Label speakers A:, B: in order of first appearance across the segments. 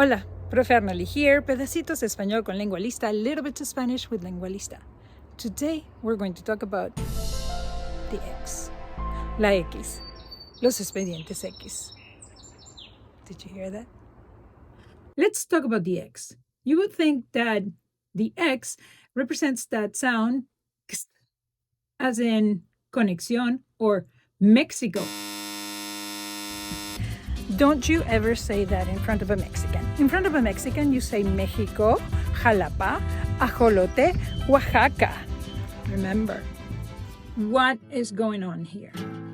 A: Hola, Profe Arnaly here, Pedacitos de Español con Lengualista, a little bit of Spanish with Lengualista. Today, we're going to talk about the X, la X, los expedientes X. Did you hear that? Let's talk about the X. You would think that the X represents that sound as in conexión or Mexico. Don't you ever say that in front of a Mexican. In front of a Mexican, you say México, Jalapa, Ajolote, Oaxaca. Remember, what is going on here?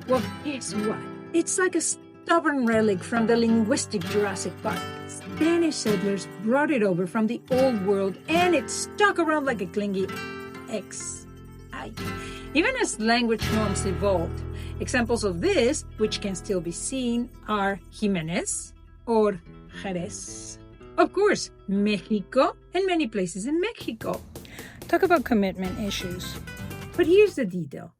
A: Well, guess what? It's like a stubborn relic from the linguistic Jurassic Park. Spanish settlers brought it over from the old world and it stuck around like a clingy X. Even as language norms evolved, examples of this, which can still be seen, are Jimenez or Jerez. Of course, Mexico and many places in Mexico. Talk about commitment issues. But here's the detail.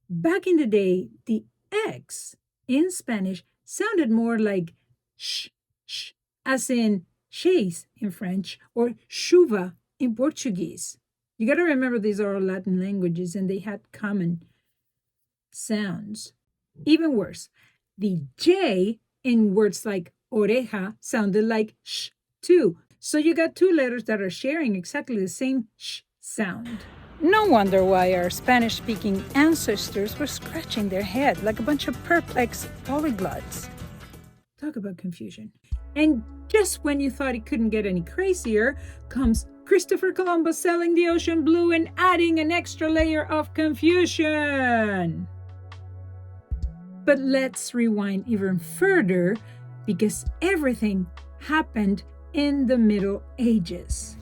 A: Back in the day, the X in Spanish sounded more like sh, as in chaise in French or chuva in Portuguese. You got to remember these are all Latin languages and they had common sounds. Even worse, the J in words like oreja sounded like sh too. So you got two letters that are sharing exactly the same sh sound. No wonder why our Spanish-speaking ancestors were scratching their head like a bunch of perplexed polyglots. Talk about confusion. And just when you thought it couldn't get any crazier, comes Christopher Columbus sailing the ocean blue and adding an extra layer of confusion. But let's rewind even further because everything happened in the Middle Ages.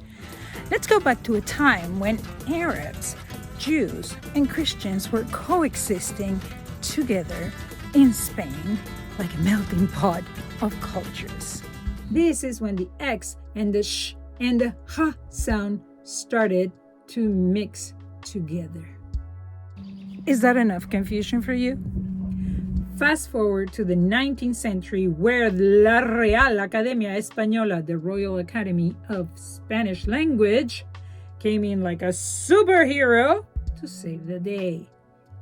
A: Let's go back to a time when Arabs, Jews, and Christians were coexisting together in Spain like a melting pot of cultures. This is when the X and the sh and the ha sound started to mix together. Is that enough confusion for you? Fast forward to the 19th century where La Real Academia Española, the Royal Academy of Spanish Language, came in like a superhero to save the day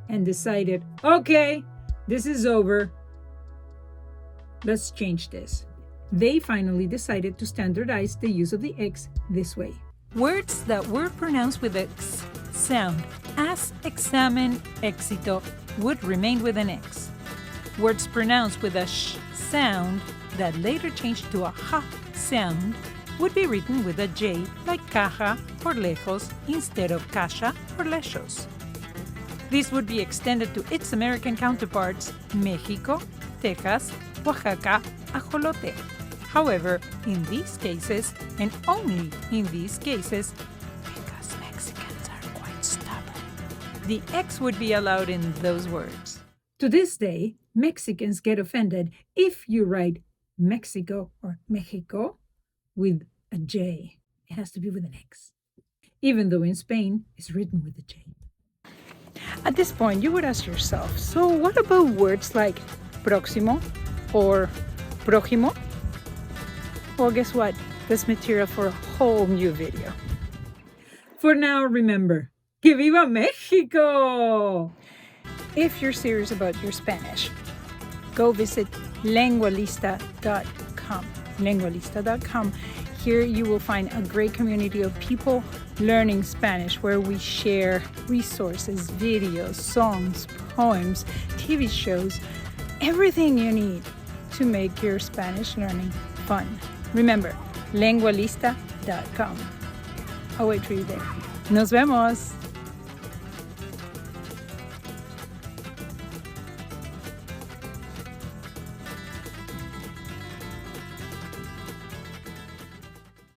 A: and decided, okay, this is over. Let's change this. They finally decided to standardize the use of the X this way. Words that were pronounced with X sound, as examen, éxito, would remain with an X. Words pronounced with a sh sound that later changed to a ha sound would be written with a J like caja or lejos instead of caja or lejos. This would be extended to its American counterparts, Mexico, Texas, Oaxaca, Ajolote. However, in these cases, and only in these cases, because Mexicans are quite stubborn, the X would be allowed in those words. To this day, Mexicans get offended if you write Mexico or Mexico with a J. It has to be with an X, even though in Spain it's written with a J. At this point, you would ask yourself, so what about words like próximo or prójimo? Well, guess what? There's material for a whole new video. For now, remember, que viva Mexico! If you're serious about your Spanish, go visit lingualista.com. Lingualista.com. Here you will find a great community of people learning Spanish where we share resources, videos, songs, poems, TV shows, everything you need to make your Spanish learning fun. Remember, lingualista.com. I'll wait for you there. Nos vemos!